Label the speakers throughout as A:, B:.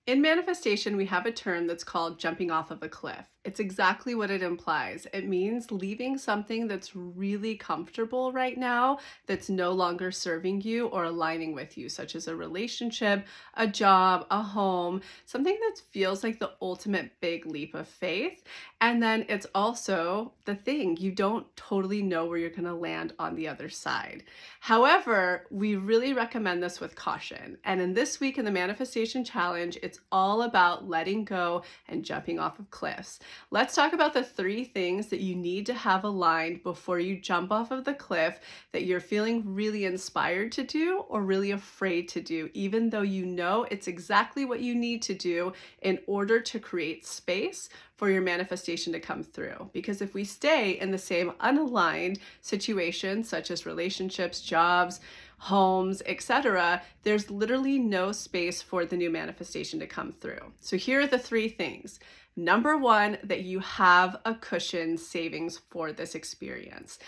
A: In manifestation, we have a term that's called jumping off of a cliff. It's exactly what it implies. It means leaving something that's really comfortable right now, that's no longer serving you or aligning with you, such as a relationship, a job, a home, something that feels like the ultimate big leap of faith. And then it's also the thing, you don't totally know where you're going to land on the other side. However, we really recommend this with caution. And in this week in the Manifestation Challenge, it's all about letting go and jumping off of cliffs. Let's talk about the 3 things that you need to have aligned before you jump off of the cliff that you're feeling really inspired to do or really afraid to do, even though you know it's exactly what you need to do in order to create space for your manifestation to come through. Because if we stay in the same unaligned situations, such as relationships, jobs, homes, etc., there's literally no space for the new manifestation to come through. So here are the 3 things. Number 1, that you have a cushion savings for this experience.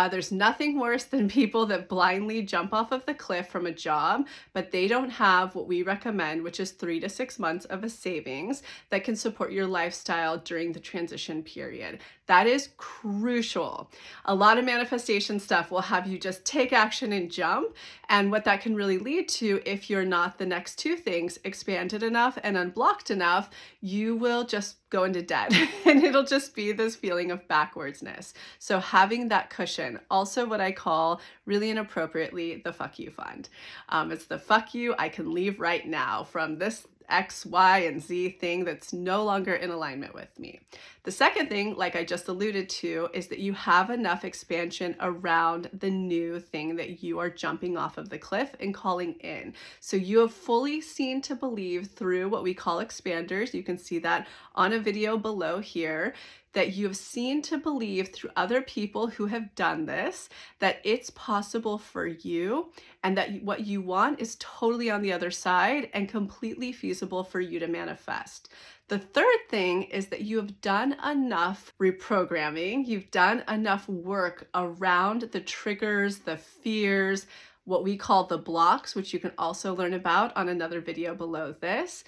A: There's nothing worse than people that blindly jump off of the cliff from a job, but they don't have what we recommend, which is 3 to 6 months of a savings that can support your lifestyle during the transition period. That is crucial. A lot of manifestation stuff will have you just take action and jump. And what that can really lead to, if you're not the next 2 things expanded enough and unblocked enough, you will just go into debt and it'll just be this feeling of backwardsness. So having that cushion, also what I call really inappropriately the fuck you fund. It's the fuck you, I can leave right now from this X, Y, and Z thing that's no longer in alignment with me. The second thing, like I just alluded to, is that you have enough expansion around the new thing that you are jumping off of the cliff and calling in. So you have fully seen to believe through what we call expanders. You can see that on a video below here, that you have seen to believe through other people who have done this, that it's possible for you and that what you want is totally on the other side and completely feasible for you to manifest. The third thing is that you have done enough reprogramming, you've done enough work around the triggers, the fears, what we call the blocks, which you can also learn about on another video below this,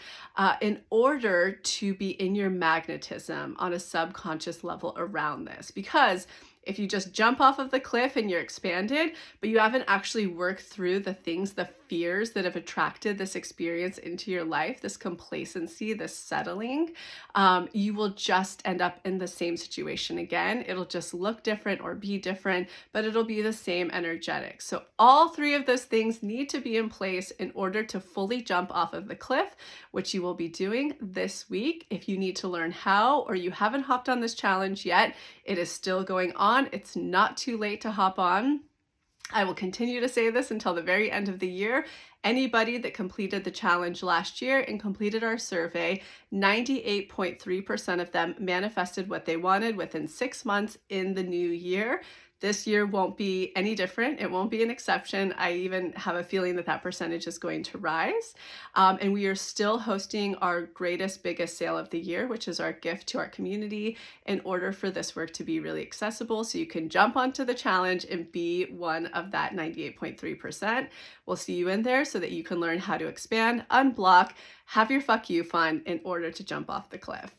A: in order to be in your magnetism on a subconscious level around this. Because if you just jump off of the cliff and you're expanded, but you haven't actually worked through the things, the fears that have attracted this experience into your life, this complacency, this settling, you will just end up in the same situation again. It'll just look different or be different, but it'll be the same energetic. So all 3 of those things need to be in place in order to fully jump off of the cliff, which you will be doing this week. If you need to learn how, or you haven't hopped on this challenge yet, it is still going on. It's not too late to hop on. I will continue to say this until the very end of the year. Anybody that completed the challenge last year and completed our survey, 98.3% of them manifested what they wanted within 6 months in the new year. This year won't be any different. It won't be an exception. I even have a feeling that that percentage is going to rise. And we are still hosting our greatest, biggest sale of the year, which is our gift to our community, in order for this work to be really accessible. So you can jump onto the challenge and be one of that 98.3%. We'll see you in there so that you can learn how to expand, unblock, have your fuck you fun in order to jump off the cliff.